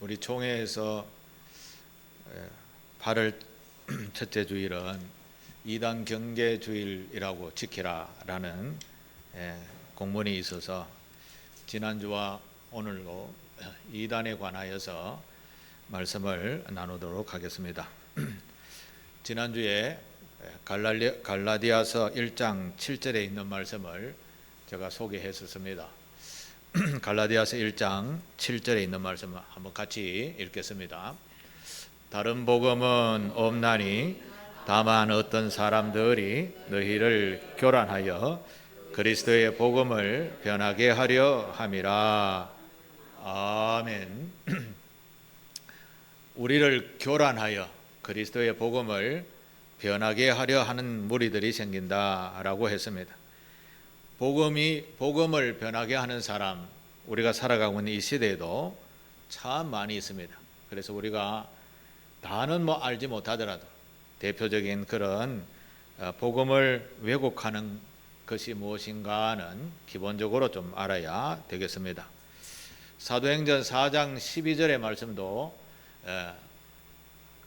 우리 총회에서 8월 첫째 주일은 이단 경계주일이라고 지키라라는 공문이 있어서 지난주와 오늘로 이단에 관하여서 말씀을 나누도록 하겠습니다. 지난주에 갈라디아서 1장 7절에 있는 말씀을 제가 소개했었습니다. 갈라디아서 1장 7절에 있는 말씀을 한번 같이 읽겠습니다. 다른 복음은 없나니 다만 어떤 사람들이 너희를 교란하여 그리스도의 복음을 변하게 하려 함이라. 아멘. 우리를 교란하여 그리스도의 복음을 변하게 하려 하는 무리들이 생긴다라고 했습니다. 복음을 변하게 하는 사람, 우리가 살아가고 있는 이 시대에도 참 많이 있습니다. 그래서 우리가 다는 알지 못하더라도 대표적인 그런 복음을 왜곡하는 것이 무엇인가는 기본적으로 좀 알아야 되겠습니다. 사도행전 4장 12절의 말씀도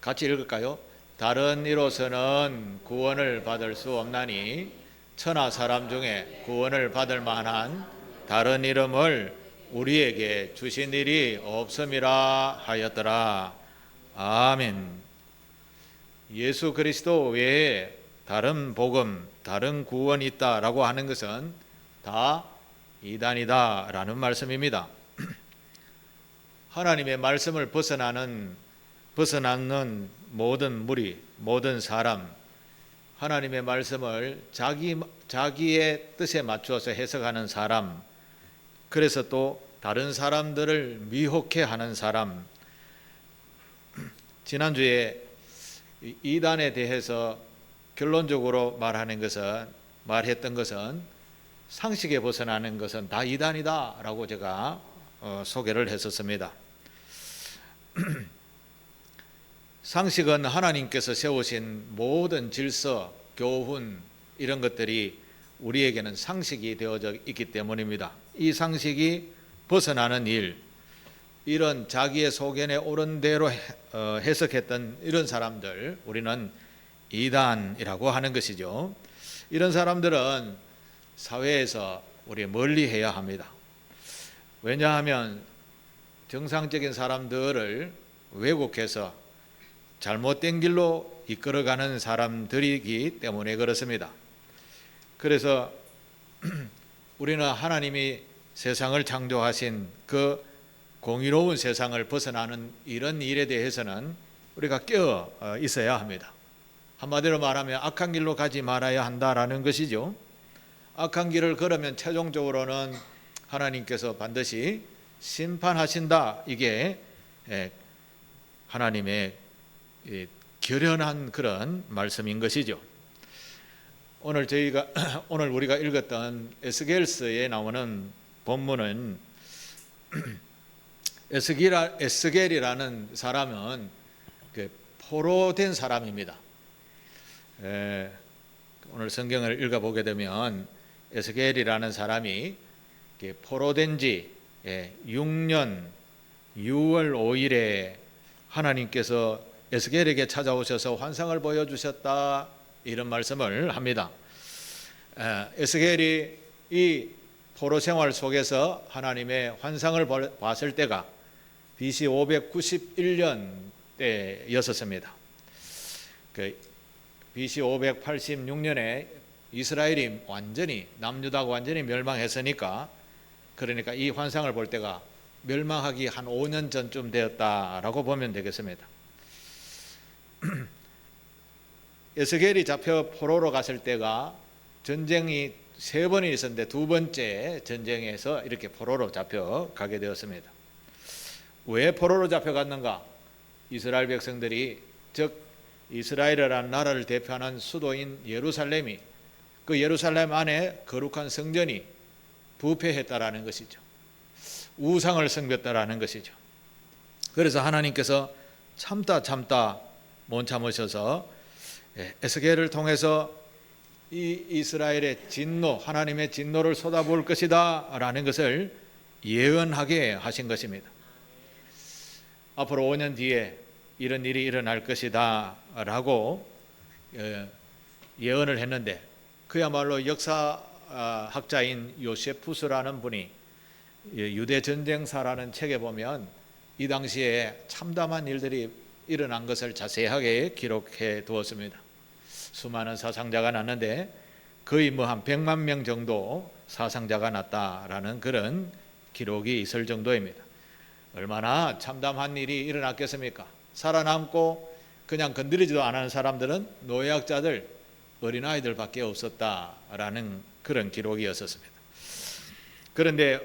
같이 읽을까요? 다른 이로서는 구원을 받을 수 없나니 천하 사람 중에 구원을 받을 만한 다른 이름을 우리에게 주신 일이 없음이라 하였더라. 아멘. 예수 그리스도 외에 다른 복음, 다른 구원이 있다라고 하는 것은 다 이단이다라는 말씀입니다. 하나님의 말씀을 벗어나는 모든 무리, 모든 사람, 하나님의 말씀을 자기의 뜻에 맞추어서 해석하는 사람, 그래서 또 다른 사람들을 미혹해 하는 사람. 지난주에 이단에 대해서 결론적으로 말했던 것은 상식에 벗어나는 것은 다 이단이다라고 제가 소개를 했었습니다. 상식은 하나님께서 세우신 모든 질서, 교훈 이런 것들이 우리에게는 상식이 되어져 있기 때문입니다. 이 상식이 벗어나는 일, 이런 자기의 소견에 옳은 대로 해석했던 이런 사람들, 우리는 이단이라고 하는 것이죠. 이런 사람들은 사회에서 우리 멀리 해야 합니다. 왜냐하면 정상적인 사람들을 왜곡해서 잘못된 길로 이끌어가는 사람들이기 때문에 그렇습니다. 그래서 우리는 하나님이 세상을 창조하신 그 공의로운 세상을 벗어나는 이런 일에 대해서는 우리가 깨어 있어야 합니다. 한마디로 말하면 악한 길로 가지 말아야 한다라는 것이죠. 악한 길을 걸으면 최종적으로는 하나님께서 반드시 심판하신다. 이게 하나님의 결연한 그런 말씀인 것이죠. 오늘 우리가 읽었던 에스겔서에 나오는 본문은 에스겔이라는 사람은 포로된 사람입니다. 오늘 성경을 읽어보게 되면 에스겔이라는 사람이 포로된 지 6년 6월 5일에 하나님께서 에스겔에게 찾아오셔서 환상을 보여주셨다, 이런 말씀을 합니다. 에스겔이 이 포로 생활 속에서 하나님의 환상을 봤을 때가 BC 591년 때였었습니다. BC 586년에 이스라엘이 남유다가 완전히 멸망했으니까, 그러니까 이 환상을 볼 때가 멸망하기 한 5년 전쯤 되었다라고 보면 되겠습니다. 에스겔이 잡혀 포로로 갔을 때가 전쟁이 3번이 있었는데 2번째 전쟁에서 이렇게 포로로 잡혀가게 되었습니다. 왜 포로로 잡혀갔는가? 이스라엘 백성들이, 즉 이스라엘이라는 나라를 대표하는 수도인 예루살렘이, 그 예루살렘 안에 거룩한 성전이 부패했다라는 것이죠. 우상을 섬겼다라는 것이죠. 그래서 하나님께서 참다 못 참으셔서 에스겔을 통해서 이 이스라엘의 진노, 하나님의 진노를 쏟아부을 것이다 라는 것을 예언하게 하신 것입니다. 앞으로 5년 뒤에 이런 일이 일어날 것이다 라고 예언을 했는데, 그야말로 역사학자인 요세푸스라는 분이 유대 전쟁사라는 책에 보면 이 당시에 참담한 일들이 일어난 것을 자세하게 기록해 두었습니다. 수많은 사상자가 났는데 거의 한 100만 명 정도 사상자가 났다라는 그런 기록이 있을 정도입니다. 얼마나 참담한 일이 일어났겠습니까? 살아남고 그냥 건드리지도 않은 사람들은 노예학자들, 어린아이들밖에 없었다라는 그런 기록이었습니다. 그런데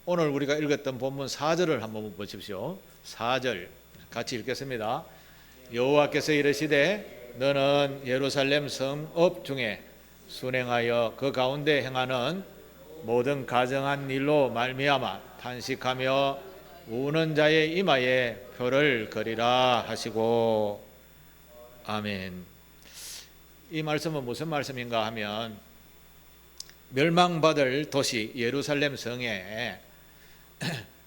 오늘 우리가 읽었던 본문 4절을 한번 보십시오. 4절 같이 읽겠습니다. 여호와께서 이르시되 너는 예루살렘 성읍 중에 순행하여 그 가운데 행하는 모든 가정한 일로 말미암아 탄식하며 우는 자의 이마에 표를 그리라 하시고. 아멘. 이 말씀은 무슨 말씀인가 하면, 멸망받을 도시 예루살렘 성에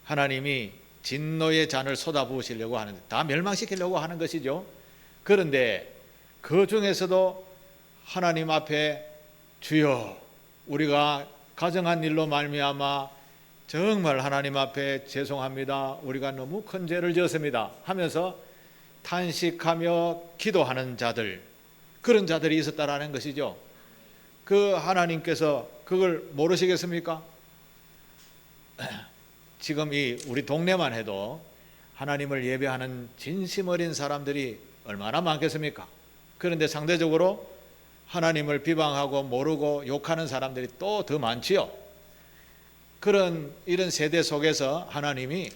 하나님이 진노의 잔을 쏟아부으시려고 하는데, 다 멸망시키려고 하는 것이죠. 그런데 그 중에서도 하나님 앞에 주여, 우리가 가정한 일로 말미암아 정말 하나님 앞에 죄송합니다, 우리가 너무 큰 죄를 지었습니다 하면서 탄식하며 기도하는 자들, 그런 자들이 있었다라는 것이죠. 그 하나님께서 그걸 모르시겠습니까? 지금 우리 동네만 해도 하나님을 예배하는 진심 어린 사람들이 얼마나 많겠습니까? 그런데 상대적으로 하나님을 비방하고 모르고 욕하는 사람들이 또 더 많지요. 이런 세대 속에서 하나님이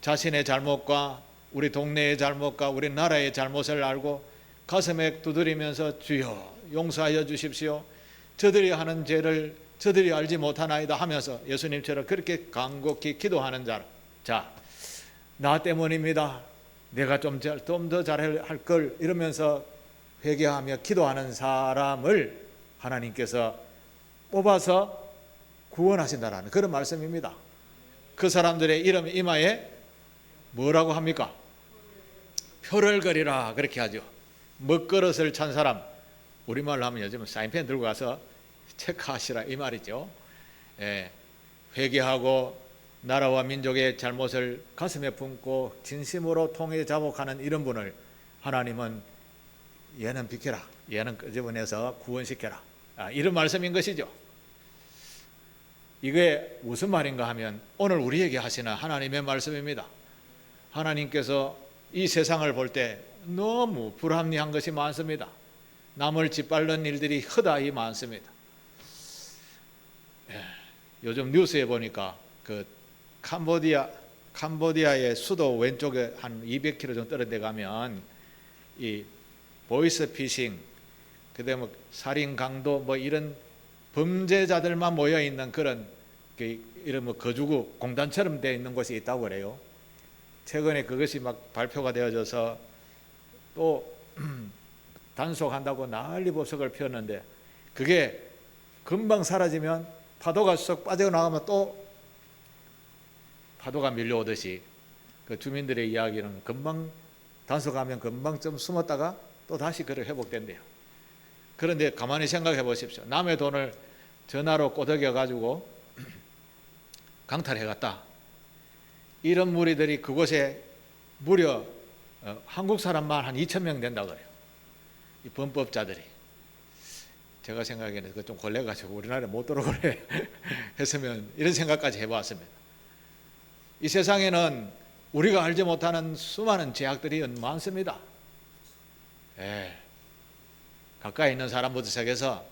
자신의 잘못과 우리 동네의 잘못과 우리 나라의 잘못을 알고 가슴에 두드리면서 주여 용서하여 주십시오, 저들이 하는 죄를 저들이 알지 못하나이다 하면서 예수님처럼 그렇게 간곡히 기도하는 자, 나 때문입니다, 내가 좀 더 잘할 걸, 이러면서 회개하며 기도하는 사람을 하나님께서 뽑아서 구원하신다라는 그런 말씀입니다. 그 사람들의 이름 이마에 뭐라고 합니까? 표를 그리라, 그렇게 하죠. 먹그릇을 찬 사람, 우리말로 하면 요즘 사인펜 들고 가서 체크하시라 이 말이죠. 회개하고 나라와 민족의 잘못을 가슴에 품고 진심으로 통해 자복하는 이런 분을 하나님은 얘는 비켜라, 얘는 끄집어내서 구원시켜라, 이런 말씀인 것이죠. 이게 무슨 말인가 하면 오늘 우리에게 하시는 하나님의 말씀입니다. 하나님께서 이 세상을 볼 때 너무 불합리한 것이 많습니다. 남을 짓밟는 일들이 허다히 많습니다. 요즘 뉴스에 보니까 그 캄보디아의 수도 왼쪽에 한 200km 정도 떨어져 데 가면 이 보이스 피싱, 그다음에 살인 강도 이런 범죄자들만 모여 있는 그런 이런 거주구 공단처럼 되어 있는 곳이 있다고 그래요. 최근에 그것이 막 발표가 되어져서 또 단속한다고 난리 법석을 폈는데, 그게 금방 사라지면 파도가 쏙 빠져나가면 또 파도가 밀려오듯이 그 주민들의 이야기는 금방 단속하면 금방 좀 숨었다가 또 다시 그렇게 회복된대요. 그런데 가만히 생각해 보십시오. 남의 돈을 전화로 꼬드겨 가지고 강탈해 갔다. 이런 무리들이 그곳에 무려 한국 사람만 한 2,000명 된다고 해요. 이 범법자들이. 제가 생각에는 그거 좀 걸려가지고 우리나라에 못 들어오래 했으면, 이런 생각까지 해보았습니다. 이 세상에는 우리가 알지 못하는 수많은 죄악들이 많습니다. 가까이 있는 사람부터 시작해서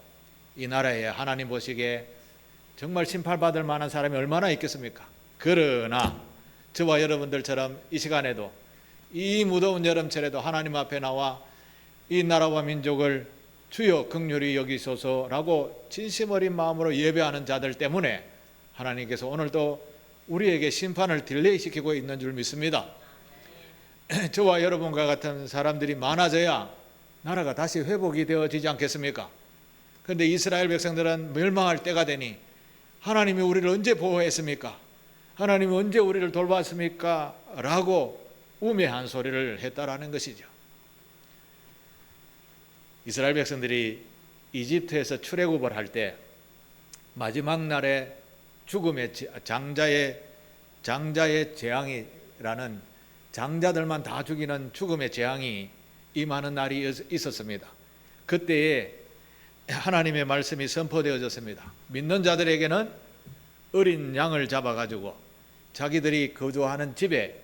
이 나라에 하나님 보시기에 정말 심판받을 만한 사람이 얼마나 있겠습니까? 그러나 저와 여러분들처럼 이 시간에도, 이 무더운 여름철에도 하나님 앞에 나와 이 나라와 민족을 주여 긍휼히 여기소서라고 진심 어린 마음으로 예배하는 자들 때문에 하나님께서 오늘도 우리에게 심판을 딜레이 시키고 있는 줄 믿습니다. 저와 여러분과 같은 사람들이 많아져야 나라가 다시 회복이 되어지지 않겠습니까? 그런데 이스라엘 백성들은 멸망할 때가 되니 하나님이 우리를 언제 보호했습니까? 하나님이 언제 우리를 돌봤습니까? 라고 우매한 소리를 했다라는 것이죠. 이스라엘 백성들이 이집트에서 출애굽을 할 때 마지막 날에 죽음의 장자의 재앙이라는, 장자들만 다 죽이는 죽음의 재앙이 임하는 날이 있었습니다. 그때에 하나님의 말씀이 선포되어졌습니다. 믿는 자들에게는 어린 양을 잡아가지고 자기들이 거주하는 집에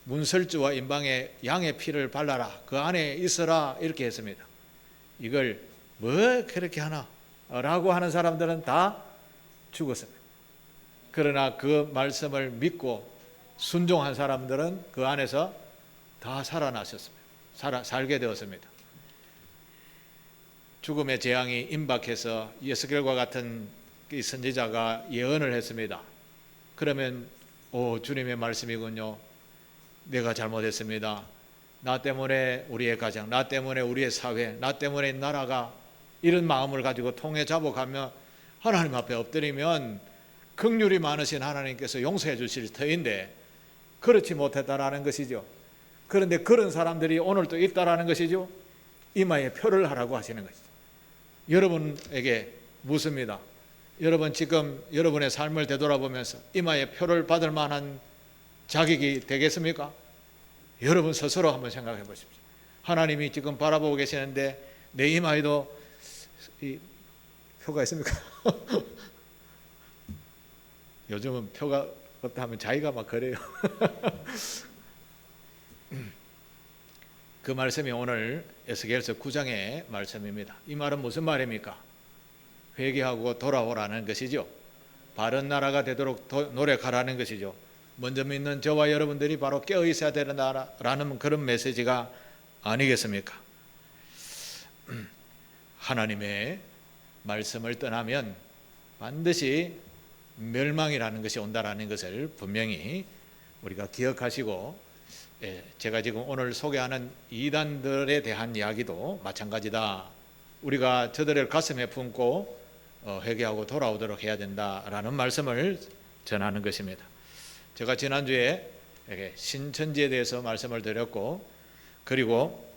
문설주와 임방에 양의 피를 발라라, 그 안에 있어라, 이렇게 했습니다. 이걸 뭐 그렇게 하나 라고 하는 사람들은 다 죽었습니다. 그러나 그 말씀을 믿고 순종한 사람들은 그 안에서 다 살아나셨습니다. 살게 되었습니다. 죽음의 재앙이 임박해서 예수겔과 같은 이 선지자가 예언을 했습니다. 그러면 주님의 말씀이군요. 내가 잘못했습니다. 나 때문에 우리의 가정, 나 때문에 우리의 사회, 나 때문에 나라가, 이런 마음을 가지고 통해 잡아가며 하나님 앞에 엎드리면 긍휼이 많으신 하나님께서 용서해 주실 터인데 그렇지 못했다라는 것이죠. 그런데 그런 사람들이 오늘도 있다라는 것이죠. 이마에 표를 하라고 하시는 것이죠. 여러분에게 묻습니다. 여러분 지금 여러분의 삶을 되돌아보면서 이마에 표를 받을 만한 자격이 되겠습니까? 여러분 스스로 한번 생각해 보십시오. 하나님이 지금 바라보고 계시는데 내 이마에도 이 표가 있습니까? 요즘은 표가 없다 하면 자기가 막 그래요. 그 말씀이 오늘 에스겔서 9장의 말씀입니다. 이 말은 무슨 말입니까? 회개하고 돌아오라는 것이죠. 바른 나라가 되도록 노력하라는 것이죠. 먼저 믿는 저와 여러분들이 바로 깨어 있어야 된다라는 그런 메시지가 아니겠습니까? 하나님의 말씀을 떠나면 반드시 멸망이라는 것이 온다라는 것을 분명히 우리가 기억하시고, 제가 지금 오늘 소개하는 이단들에 대한 이야기도 마찬가지다. 우리가 저들을 가슴에 품고 회개하고 돌아오도록 해야 된다라는 말씀을 전하는 것입니다. 제가 지난주에 신천지에 대해서 말씀을 드렸고, 그리고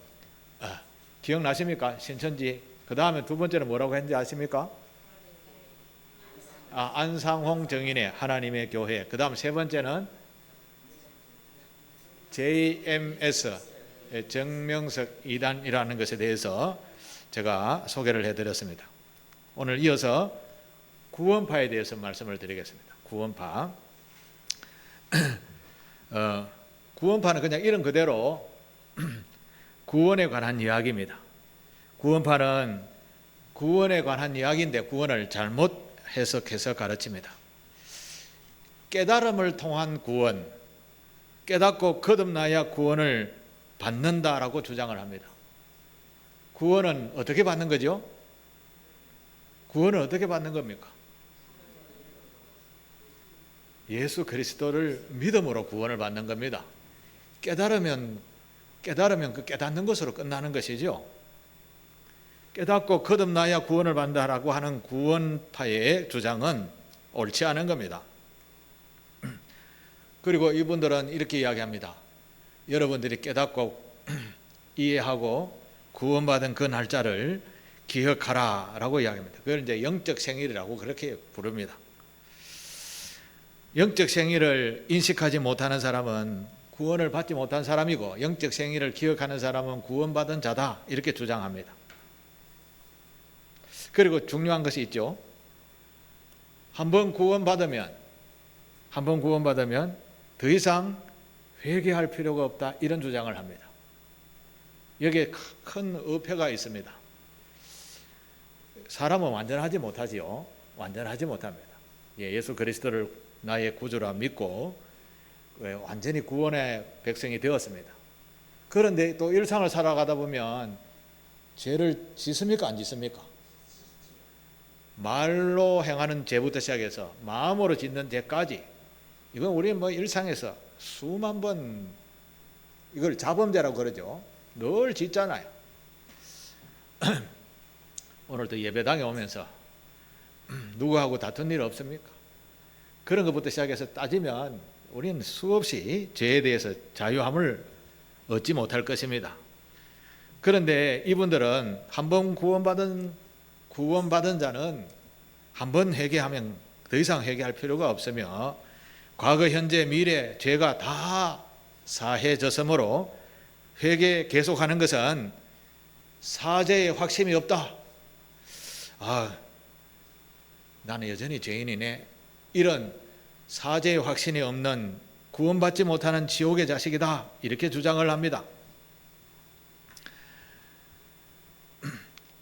기억나십니까? 신천지. 그 다음에 두 번째는 뭐라고 했는지 아십니까? 안상홍 정인의 하나님의 교회. 그 다음 세 번째는 JMS 정명석 이단이라는 것에 대해서 제가 소개를 해드렸습니다. 오늘 이어서 구원파에 대해서 말씀을 드리겠습니다. 구원파. 구원파는 그냥 이름 그대로 구원에 관한 이야기입니다. 구원파는 구원에 관한 이야기인데 구원을 잘못 해석해서 가르칩니다. 깨달음을 통한 구원, 깨닫고 거듭나야 구원을 받는다라고 주장을 합니다. 구원은 어떻게 받는 거죠? 구원은 어떻게 받는 겁니까? 예수 그리스도를 믿음으로 구원을 받는 겁니다. 깨달으면 그 깨닫는 것으로 끝나는 것이죠. 깨닫고 거듭나야 구원을 받는다라고 하는 구원파의 주장은 옳지 않은 겁니다. 그리고 이분들은 이렇게 이야기합니다. 여러분들이 깨닫고 이해하고 구원받은 그 날짜를 기억하라 라고 이야기합니다. 그걸 이제 영적 생일이라고 그렇게 부릅니다. 영적 생일을 인식하지 못하는 사람은 구원을 받지 못한 사람이고, 영적 생일을 기억하는 사람은 구원받은 자다, 이렇게 주장합니다. 그리고 중요한 것이 있죠. 한번 구원받으면 더 이상 회개할 필요가 없다, 이런 주장을 합니다. 여기에 큰 어폐가 있습니다. 사람은 완전하지 못하지요. 완전하지 못합니다. 예수 그리스도를 나의 구주라 믿고 완전히 구원의 백성이 되었습니다. 그런데 또 일상을 살아가다 보면 죄를 짓습니까? 안 짓습니까? 말로 행하는 죄부터 시작해서 마음으로 짓는 죄까지, 이건 우리 일상에서 수만 번, 이걸 자범죄라고 그러죠. 늘 짓잖아요. 오늘도 예배당에 오면서 누구하고 다툰 일 없습니까? 그런 것부터 시작해서 따지면 우리는 수없이 죄에 대해서 자유함을 얻지 못할 것입니다. 그런데 이분들은 한번 구원받은 자는 한번 회개하면 더 이상 회개할 필요가 없으며 과거, 현재, 미래 죄가 다 사해졌으므로 회개 계속하는 것은 사죄의 확신이 없다. 나는 여전히 죄인이네. 이런 사죄의 확신이 없는 구원받지 못하는 지옥의 자식이다. 이렇게 주장을 합니다.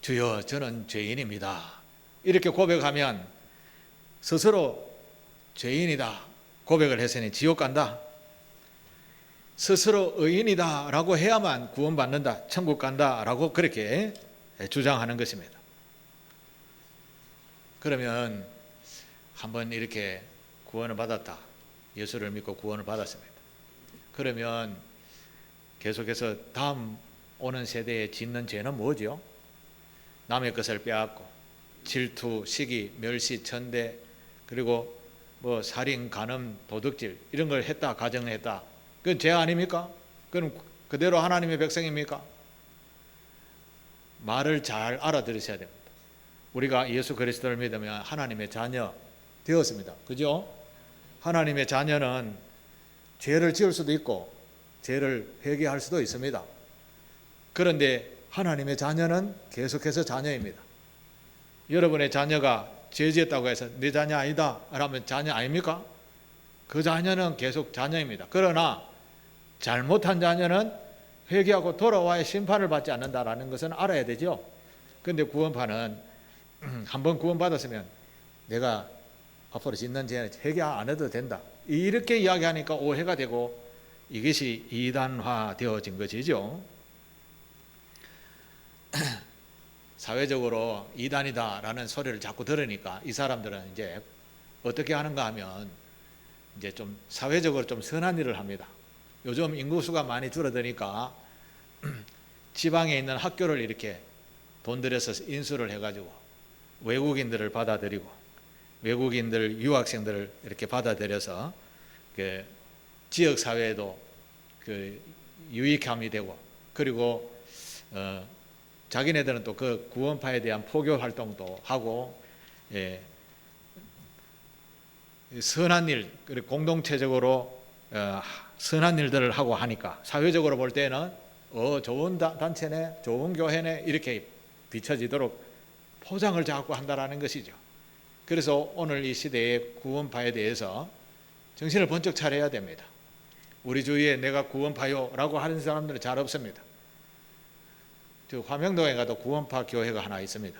주여, 저는 죄인입니다. 이렇게 고백하면 스스로 죄인이다 고백을 했으니 지옥 간다. 스스로 의인이다 라고 해야만 구원받는다, 천국 간다 라고 그렇게 주장하는 것입니다. 그러면 한번 이렇게 구원을 받았다, 예수를 믿고 구원을 받았습니다. 그러면 계속해서 다음 오는 세대에 짓는 죄는 뭐죠? 남의 것을 빼앗고 질투, 시기, 멸시, 천대, 그리고 살인, 간음, 도둑질 이런 걸 했다, 가정했다. 그건 죄 아닙니까? 그럼 그대로 하나님의 백성입니까? 말을 잘 알아들으셔야 됩니다. 우리가 예수 그리스도를 믿으면 하나님의 자녀 되었습니다. 그죠? 하나님의 자녀는 죄를 지을 수도 있고 죄를 회개할 수도 있습니다. 그런데 하나님의 자녀는 계속해서 자녀입니다. 여러분의 자녀가 죄 지었다고 해서 내 자녀 아니다 라면 자녀 아닙니까? 그 자녀는 계속 자녀입니다. 그러나 잘못한 자녀는 회개하고 돌아와야 심판을 받지 않는다라는 것은 알아야 되죠. 그런데 구원파는 한번 구원받았으면 내가 앞으로 짓는 죄는 회개 안 해도 된다, 이렇게 이야기하니까 오해가 되고 이것이 이단화 되어진 것이죠. 사회적으로 이단이다라는 소리를 자꾸 들으니까 이 사람들은 이제 어떻게 하는가 하면 이제 좀 사회적으로 좀 선한 일을 합니다. 요즘 인구수가 많이 줄어드니까 지방에 있는 학교를 이렇게 돈 들여서 인수를 해가지고 외국인들을 받아들이고 외국인들 유학생들을 이렇게 받아들여서 그 지역 사회에도 그 유익함이 되고, 그리고 자기네들은 또 그 구원파에 대한 포교 활동도 하고, 선한 일, 그리고 공동체적으로 선한 일들을 하고 하니까 사회적으로 볼 때는 좋은 단체네, 좋은 교회네 이렇게 비춰지도록 포장을 자꾸 한다라는 것이죠. 그래서 오늘 이 시대의 구원파에 대해서 정신을 번쩍 차려야 됩니다. 우리 주위에 내가 구원파요 라고 하는 사람들은 잘 없습니다. 화명동에 가도 구원파 교회가 하나 있습니다.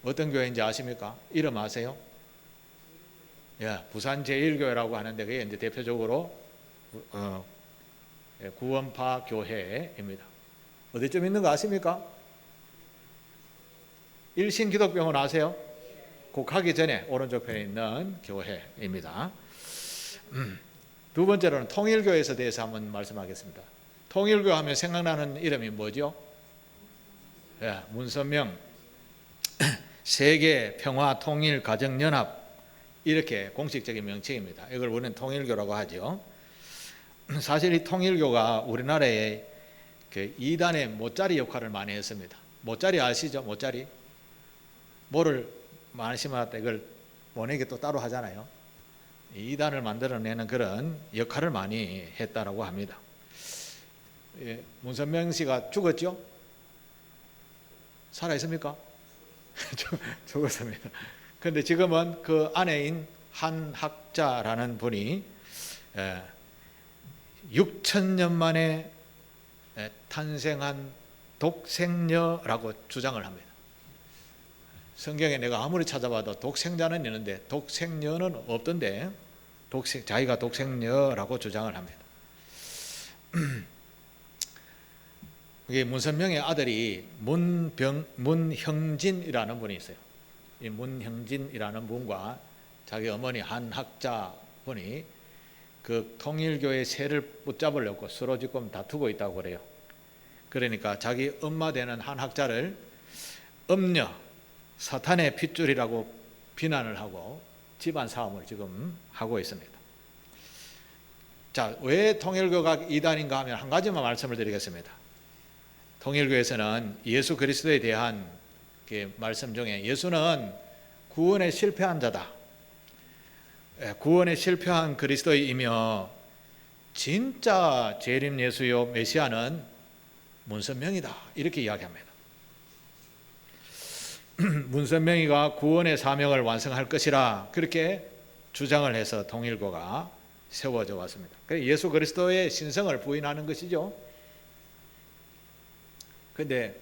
어떤 교회인지 아십니까? 이름 아세요? 부산 제1교회라고 하는데 그게 이제 대표적으로 구원파 교회입니다. 어디쯤 있는 거 아십니까? 일신기독병원 아세요? 곡하기 전에 오른쪽 편에 있는 교회입니다. 두 번째로는 통일교회에 대해서 한번 말씀하겠습니다. 통일교 하면 생각나는 이름이 뭐죠? 문선명 세계 평화 통일 가정 연합, 이렇게 공식적인 명칭입니다. 이걸 우리는 통일교라고 하죠. 사실 이 통일교가 우리나라에 그 이단의 모짜리 역할을 많이 했습니다. 모짜리 아시죠? 모짜리? 뭐를 많이 심었다 이걸 모내기 또 따로 하잖아요. 이단을 만들어내는 그런 역할을 많이 했다라고 합니다. 문선명 씨가 죽었죠? 살아 있습니까? 죽었습니다. 그런데 지금은 그 아내인 한학자라는 분이 6,000년 만에 탄생한 독생녀라고 주장을 합니다. 성경에 내가 아무리 찾아봐도 독생자는 있는데 독생녀는 없던데 자기가 독생녀라고 주장을 합니다. 이게 문선명의 아들이 문형진이라는 분이 있어요. 이 문형진이라는 분과 자기 어머니 한학자 분이 그 통일교의 세를 붙잡으려고 서로 지금 다투고 있다고 그래요. 그러니까 자기 엄마 되는 한학자를 음녀, 사탄의 핏줄이라고 비난을 하고 집안 싸움을 지금 하고 있습니다. 자, 왜 통일교가 이단인가 하면 한 가지만 말씀을 드리겠습니다. 통일교에서는 예수 그리스도에 대한 말씀 중에 예수는 구원에 실패한 자다, 구원에 실패한 그리스도이며 진짜 재림 예수요 메시아는 문선명이다, 이렇게 이야기합니다. 문선명이가 구원의 사명을 완성할 것이라 그렇게 주장을 해서 통일교가 세워져 왔습니다. 예수 그리스도의 신성을 부인하는 것이죠. 그런데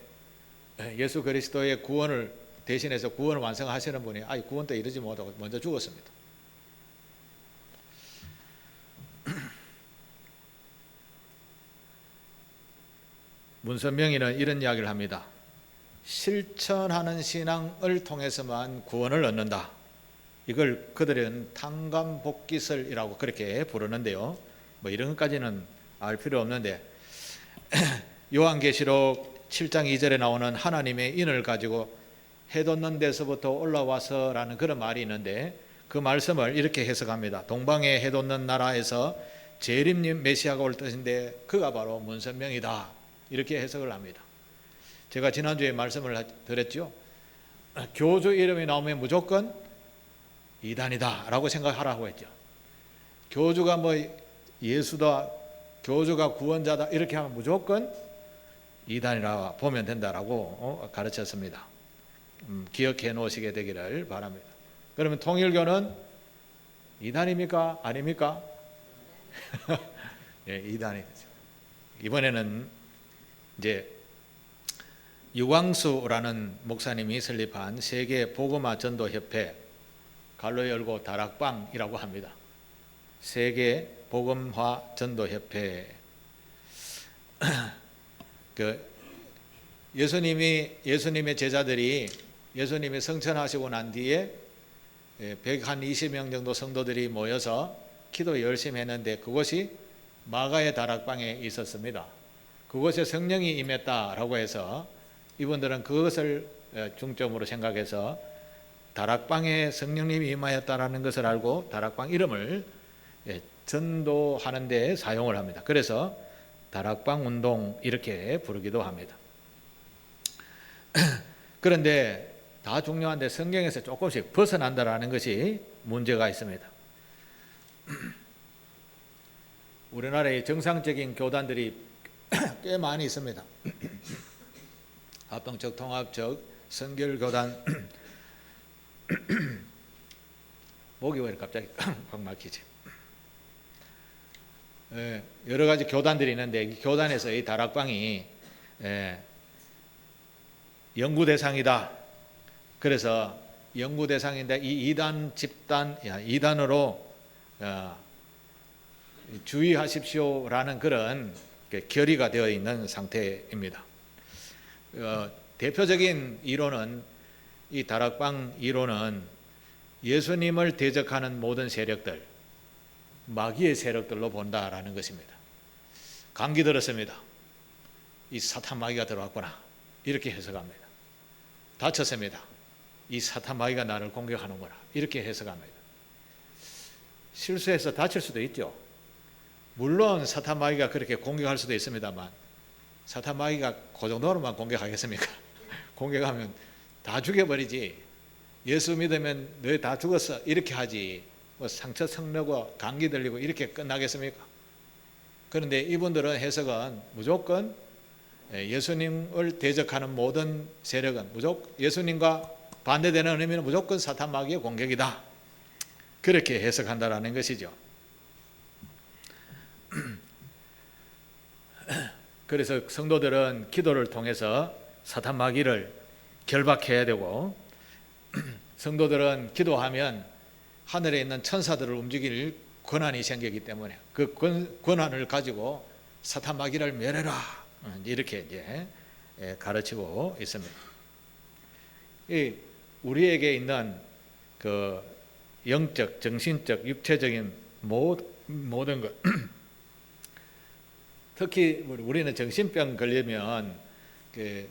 예수 그리스도의 구원을 대신해서 구원을 완성하시는 분이 구원 때 이르지 못하고 먼저 죽었습니다. 문선명이는 이런 이야기를 합니다. 실천하는 신앙을 통해서만 구원을 얻는다. 이걸 그들은 탕감복기설이라고 그렇게 부르는데요. 뭐 이런 것까지는 알 필요 없는데 요한계시록 7장 2절에 나오는 하나님의 인을 가지고 해 돋는 데서부터 올라와서라는 그런 말이 있는데 그 말씀을 이렇게 해석합니다. 동방의 해 돋는 나라에서 재림님 메시아가 올 뜻인데 그가 바로 문선명이다, 이렇게 해석을 합니다. 제가 지난주에 말씀을 드렸죠. 교주 이름이 나오면 무조건 이단이다 라고 생각하라고 했죠. 교주가 뭐 예수다, 교주가 구원자다 이렇게 하면 무조건 이단이라 보면 된다라고 가르쳤습니다. 기억해 놓으시게 되기를 바랍니다. 그러면 통일교는 이단입니까? 아닙니까? 예, 이단이죠. 이번에는 이제 유광수라는 목사님이 설립한 세계 복음화 전도 협회, 갈로 열고 다락방이라고 합니다. 세계 복음화 전도 협회. 예수님의 제자들이 예수님이 성천하시고 난 뒤에 120명 정도 성도들이 모여서 기도 열심히 했는데 그곳이 마가의 다락방에 있었습니다. 그곳에 성령이 임했다라고 해서 이분들은 그것을 중점으로 생각해서 다락방에 성령님이 임하였다라는 것을 알고 다락방 이름을 전도하는 데 사용을 합니다. 그래서 다락방 운동 이렇게 부르기도 합니다. 그런데 다 중요한데 성경에서 조금씩 벗어난다라는 것이 문제가 있습니다. 우리나라에 정상적인 교단들이 꽤 많이 있습니다. 합동적, 통합적, 선결교단. 목이 왜 이렇게 갑자기 확 막히지? 여러 가지 교단들이 있는데 이 교단에서 이 다락방이 연구 대상이다. 그래서 연구 대상인데 이 이단 집단, 이단으로 주의하십시오라는 그런 결의가 되어 있는 상태입니다. 대표적인 이론은 이 다락방 이론은 예수님을 대적하는 모든 세력들, 마귀의 세력들로 본다라는 것입니다. 감기 들었습니다. 이 사탄 마귀가 들어왔구나, 이렇게 해석합니다. 다쳤습니다. 이 사탄 마귀가 나를 공격하는구나, 이렇게 해석합니다. 실수해서 다칠 수도 있죠. 물론 사탄 마귀가 그렇게 공격할 수도 있습니다만 사탄 마귀가 그 정도로만 공격하겠습니까? 공격하면 다 죽여버리지. 예수 믿으면 너희 다 죽었어, 이렇게 하지. 뭐 상처 성내고 감기 들리고 이렇게 끝나겠습니까? 그런데 이분들은 해석은 무조건 예수님을 대적하는 모든 세력은 무조건 예수님과 반대되는 의미는 무조건 사탄 마귀의 공격이다, 그렇게 해석한다라는 것이죠. 그래서 성도들은 기도를 통해서 사탄 마귀를 결박해야 되고, 성도들은 기도하면 하늘에 있는 천사들을 움직일 권한이 생기기 때문에 그 권한을 가지고 사탄 마귀를 멸해라, 이렇게 이제 가르치고 있습니다. 우리에게 있는 그 영적, 정신적, 육체적인 모든 것, 특히 우리는 정신병 걸리면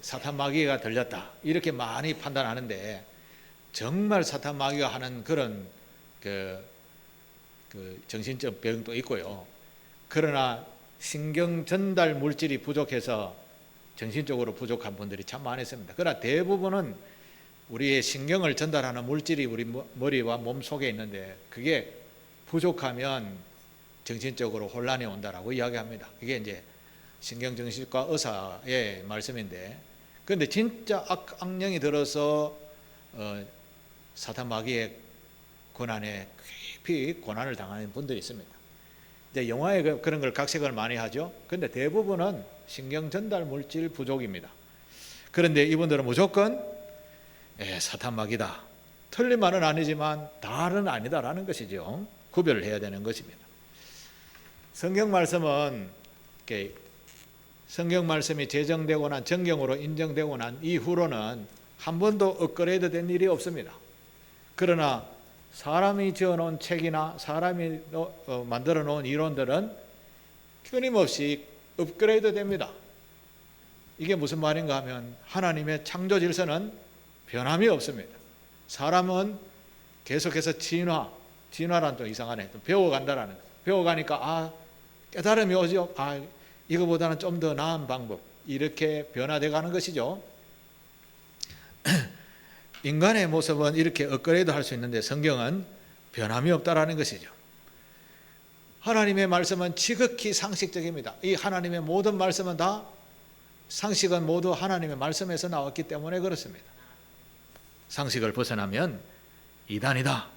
사탄 마귀가 들렸다, 이렇게 많이 판단하는데 정말 사탄 마귀가 하는 그런 그 정신적 병도 있고요. 그러나 신경 전달 물질이 부족해서 정신적으로 부족한 분들이 참 많았습니다. 그러나 대부분은 우리의 신경을 전달하는 물질이 우리 머리와 몸 속에 있는데 그게 부족하면 정신적으로 혼란이 온다라고 이야기합니다. 이게 이제 신경정신과 의사의 말씀인데, 그런데 진짜 악령이 들어서 사탄 마귀의 권한에 깊이 고난을 당하는 분들이 있습니다. 이제 영화에 그런 걸 각색을 많이 하죠. 그런데 대부분은 신경 전달 물질 부족입니다. 그런데 이분들은 무조건 사탄 마귀다, 틀린 말은 아니지만 다는 아니다라는 것이죠. 구별을 해야 되는 것입니다. 성경 말씀은 성경 말씀이 제정되고 난, 정경으로 인정되고 난 이후로는 한 번도 업그레이드 된 일이 없습니다. 그러나 사람이 지어놓은 책이나 사람이 만들어 놓은 이론들은 끊임없이 업그레이드 됩니다. 이게 무슨 말인가 하면 하나님의 창조 질서는 변함이 없습니다. 사람은 계속해서 진화란 또 이상하네, 또 배워간다라는, 배워가니까 깨달음이 오죠. 이거보다는 좀 더 나은 방법, 이렇게 변화돼 가는 것이죠. 인간의 모습은 이렇게 업그레이드 할 수 있는데 성경은 변함이 없다라는 것이죠. 하나님의 말씀은 지극히 상식적입니다. 이 하나님의 모든 말씀은 다, 상식은 모두 하나님의 말씀에서 나왔기 때문에 그렇습니다. 상식을 벗어나면 이단이다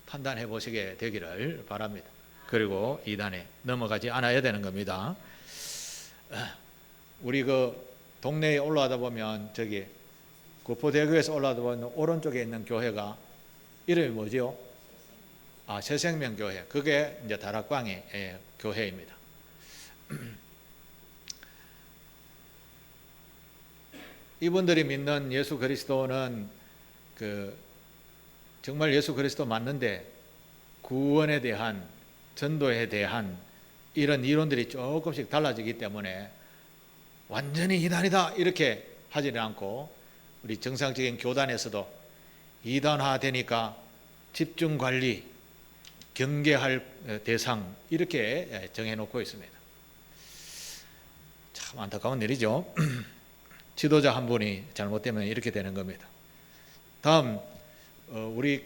판단해 보시게 되기를 바랍니다. 그리고 이단에 넘어가지 않아야 되는 겁니다. 우리 동네에 올라가다 보면 저기 구포대교에서 올라가다 보면 오른쪽에 있는 교회가 이름이 뭐죠? 새생명교회. 그게 이제 다락방의 교회입니다. 이분들이 믿는 예수 그리스도는 정말 예수 그리스도 맞는데 구원에 대한, 전도에 대한 이런 이론들이 조금씩 달라지기 때문에 완전히 이단이다 이렇게 하지는 않고, 우리 정상적인 교단에서도 이단화되니까 집중관리, 경계할 대상 이렇게 정해놓고 있습니다. 참 안타까운 일이죠. 지도자 한 분이 잘못되면 이렇게 되는 겁니다. 다음 우리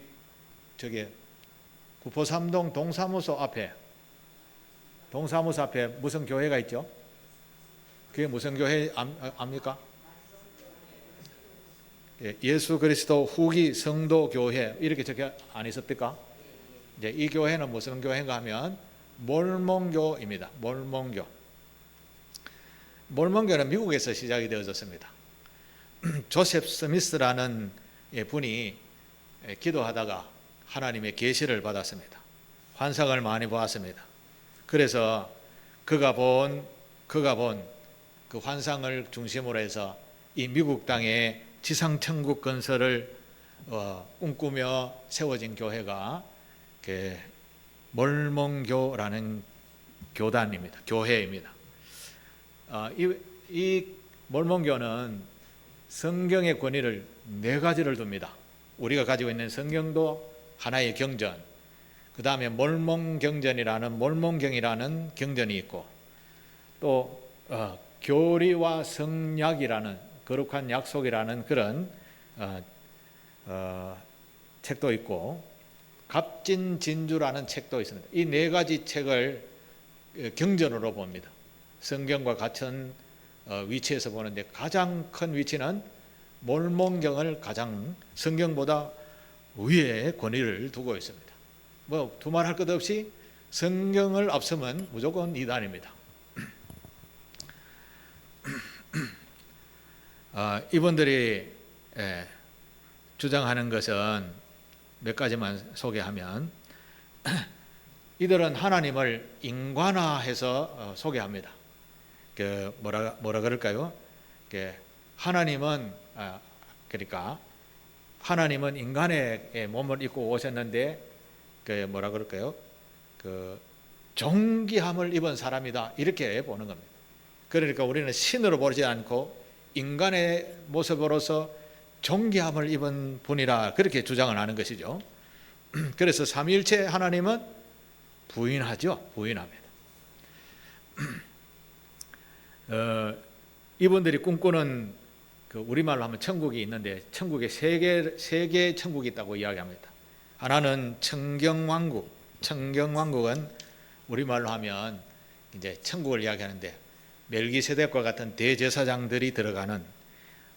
구포 3동 동사무소 앞에 무슨 교회가 있죠? 그게 무슨 교회 압니까? 예수 그리스도 후기 성도 교회 이렇게 적혀 안 있었습니까? 이제 이 교회는 무슨 교회인가 하면 몰몬교입니다. 몰몬교는 미국에서 시작이 되어졌습니다. 조셉 스미스라는 분이 기도하다가 하나님의 계시를 받았습니다. 환상을 많이 보았습니다. 그래서 그가 본 그 환상을 중심으로 해서 이 미국 땅에 지상천국 건설을 꿈꾸며 세워진 교회가 몰몬교라는 교회입니다. 이 몰몬교는 성경의 권위를 4가지를 둡니다. 우리가 가지고 있는 성경도 하나의 경전, 그 다음에 몰몬경전이라는 몰몬경이라는 경전이 있고, 또 교리와 성약이라는 거룩한 약속이라는 그런 책도 있고, 갑진진주라는 책도 있습니다. 이 4가지 책을 경전으로 봅니다. 성경과 같은 위치에서 보는데 가장 큰 위치는 몰몬경을 가장 성경보다 위에 권위를 두고 있습니다. 두말할 것 없이 성경을 앞서면 무조건 이단입니다. 이분들이 주장하는 것은 몇 가지만 소개하면, 이들은 하나님을 인간화해서 소개합니다. 뭐라 그럴까요? 하나님은 하나님은 인간의 몸을 입고 오셨는데 뭐라 그럴까요? 존귀함을 입은 사람이다 이렇게 보는 겁니다. 그러니까 우리는 신으로 보지 않고 인간의 모습으로서 존귀함을 입은 분이라 그렇게 주장을 하는 것이죠. 그래서 삼위일체 하나님은 부인합니다. 이분들이 꿈꾸는 우리말로 하면 천국이 있는데 천국에 세 개의 천국이 있다고 이야기합니다. 하나는 천경왕국. 천경왕국은 우리말로 하면 이제 천국을 이야기하는데 멜기세덱과 같은 대제사장들이 들어가는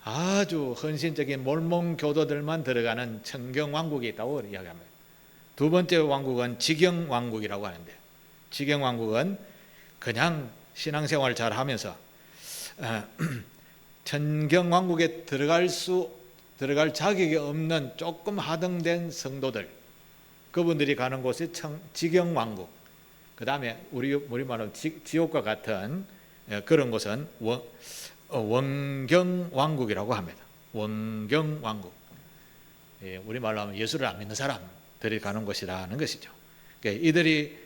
아주 헌신적인 몰몬 교도들만 들어가는 천경왕국이 있다고 이야기합니다. 두 번째 왕국은 지경왕국이라고 하는데 지경왕국은 그냥 신앙생활 잘 하면서 천경왕국에 들어갈 자격이 없는 조금 하등된 성도들, 그분들이 가는 곳이 지경왕국. 그 다음에 우리말로 지옥과 같은 그런 곳은 원경왕국이라고 합니다. 원경왕국. 우리말로 하면 예수를 안 믿는 사람들이 가는 곳이라는 것이죠. 이들이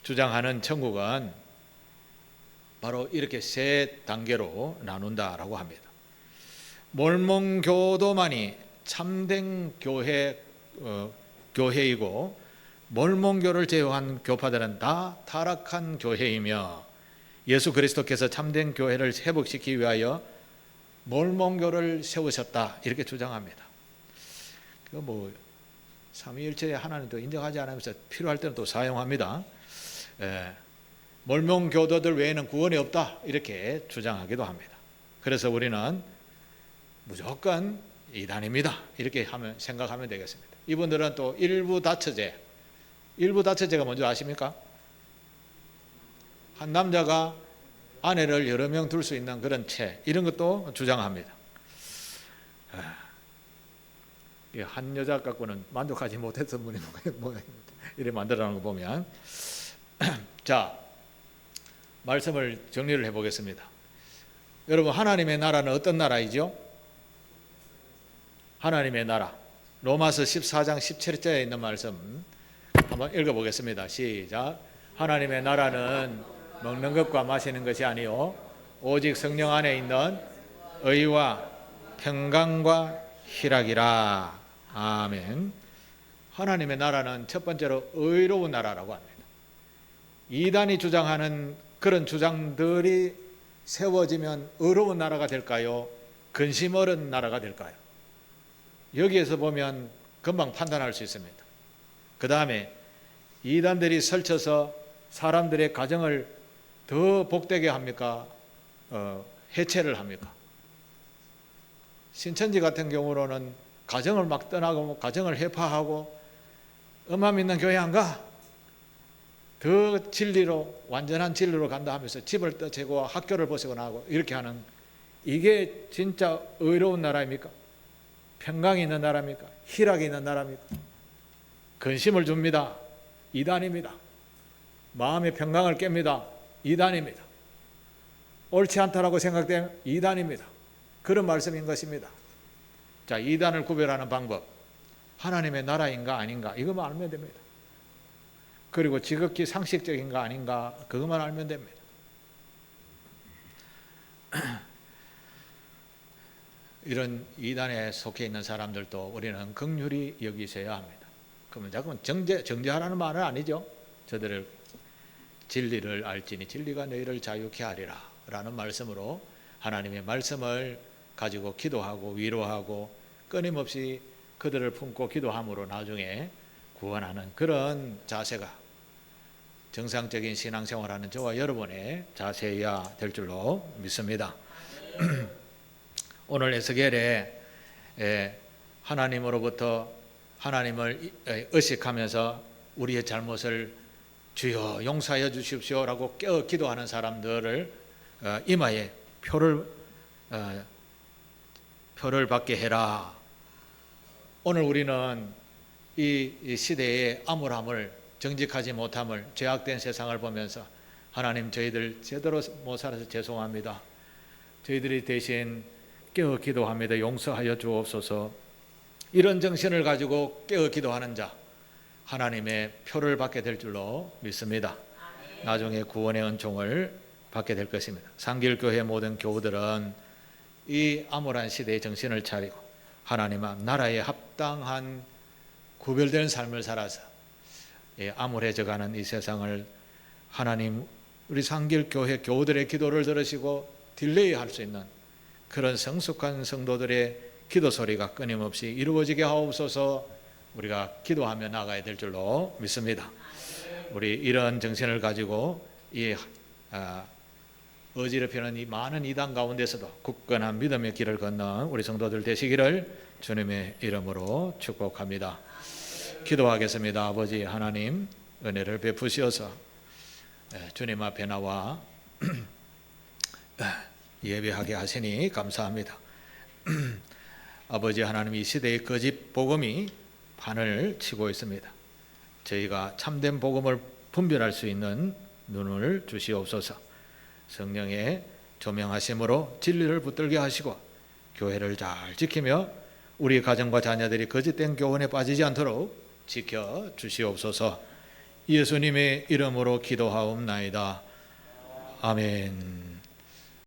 주장하는 천국은 바로 이렇게 세 단계로 나눈다라고 합니다. 몰몬교도만이 참된 교회이고 몰몬교를 제외한 교파들은 다 타락한 교회이며 예수 그리스도께서 참된 교회를 회복시키기 위하여 몰몬교를 세우셨다 이렇게 주장합니다. 삼위일체의 하나님도 인정하지 않으면서 필요할 때는 또 사용합니다. 몰몬교도들 외에는 구원이 없다 이렇게 주장하기도 합니다. 그래서 우리는 무조건 이단입니다 이렇게 생각하면 되겠습니다. 이분들은 또 일부 다처제가 뭔지 아십니까? 한 남자가 아내를 여러 명 둘 수 있는 그런 이런 것도 주장합니다. 한 여자 갖고는 만족하지 못했던 분이 이렇게 만들어놓은 거 보면 자, 말씀을 정리를 해보겠습니다. 여러분, 하나님의 나라는 어떤 나라이죠? 하나님의 나라, 로마서 14장 17절에 있는 말씀 한번 읽어보겠습니다. 시작. 하나님의 나라는 먹는 것과 마시는 것이 아니요 오직 성령 안에 있는 의와 평강과 희락이라. 아멘. 하나님의 나라는 첫 번째로 의로운 나라라고 합니다. 이단이 주장하는 그런 주장들이 세워지면 의로운 나라가 될까요? 근심 어른 나라가 될까요? 여기에서 보면 금방 판단할 수 있습니다. 그 다음에 이단들이 설쳐서 사람들의 가정을 더 복되게 합니까? 해체를 합니까? 신천지 같은 경우로는 가정을 막 떠나고 가정을 해파하고 엄마 믿는 교회 안 가? 더 진리로, 완전한 진리로 간다 하면서 집을 떠채고 학교를 보시거나 하고 이렇게 하는, 이게 진짜 의로운 나라입니까? 평강이 있는 나라입니까? 희락이 있는 나라입니까? 근심을 줍니다. 이단입니다. 마음의 평강을 깹니다. 이단입니다. 옳지 않다라고 생각되면 이단입니다. 그런 말씀인 것입니다. 자, 이단을 구별하는 방법, 하나님의 나라인가 아닌가 이것만 알면 됩니다. 그리고 지극히 상식적인가 아닌가 그것만 알면 됩니다. 이런 이단에 속해 있는 사람들도 우리는 긍휼히 여기셔야 합니다. 그러면 자꾸만 정죄하라는 말은 아니죠. 저들을 진리를 알지니 진리가 너희를 자유케 하리라 라는 말씀으로 하나님의 말씀을 가지고 기도하고 위로하고 끊임없이 그들을 품고 기도함으로 나중에 구원하는 그런 자세가 정상적인 신앙생활하는 저와 여러분의 자세여야 될 줄로 믿습니다. 오늘 에스겔에 하나님으로부터 하나님을 의식하면서 우리의 잘못을 주여 용서하여 주십시오라고 깨어 기도하는 사람들을 이마에 표를 받게 해라. 오늘 우리는 이 시대의 암울함을, 정직하지 못함을, 죄악된 세상을 보면서 하나님, 저희들 제대로 못 살아서 죄송합니다. 저희들이 대신 깨어 기도합니다. 용서하여 주옵소서. 이런 정신을 가지고 깨어 기도하는 자, 하나님의 표를 받게 될 줄로 믿습니다. 나중에 구원의 은총을 받게 될 것입니다. 상길교회 모든 교우들은 이 암울한 시대의 정신을 차리고 하나님 앞 나라에 합당한 구별된 삶을 살아서 암울해져가는 이 세상을 하나님 우리 상길교회 교우들의 기도를 들으시고 딜레이 할 수 있는 그런 성숙한 성도들의 기도 소리가 끊임없이 이루어지게 하옵소서. 우리가 기도하며 나가야 될 줄로 믿습니다. 우리 이런 정신을 가지고 이 어지럽히는 이 많은 이단 가운데서도 굳건한 믿음의 길을 걷는 우리 성도들 되시기를 주님의 이름으로 축복합니다. 기도하겠습니다. 아버지 하나님, 은혜를 베푸시어서 주님 앞에 나와 예배하게 하시니 감사합니다. 아버지 하나님, 이 시대의 거짓 복음이 판을 치고 있습니다. 저희가 참된 복음을 분별할 수 있는 눈을 주시옵소서. 성령의 조명하심으로 진리를 붙들게 하시고 교회를 잘 지키며 우리 가정과 자녀들이 거짓된 교훈에 빠지지 않도록 지켜 주시옵소서. 예수님의 이름으로 기도하옵나이다. 아멘.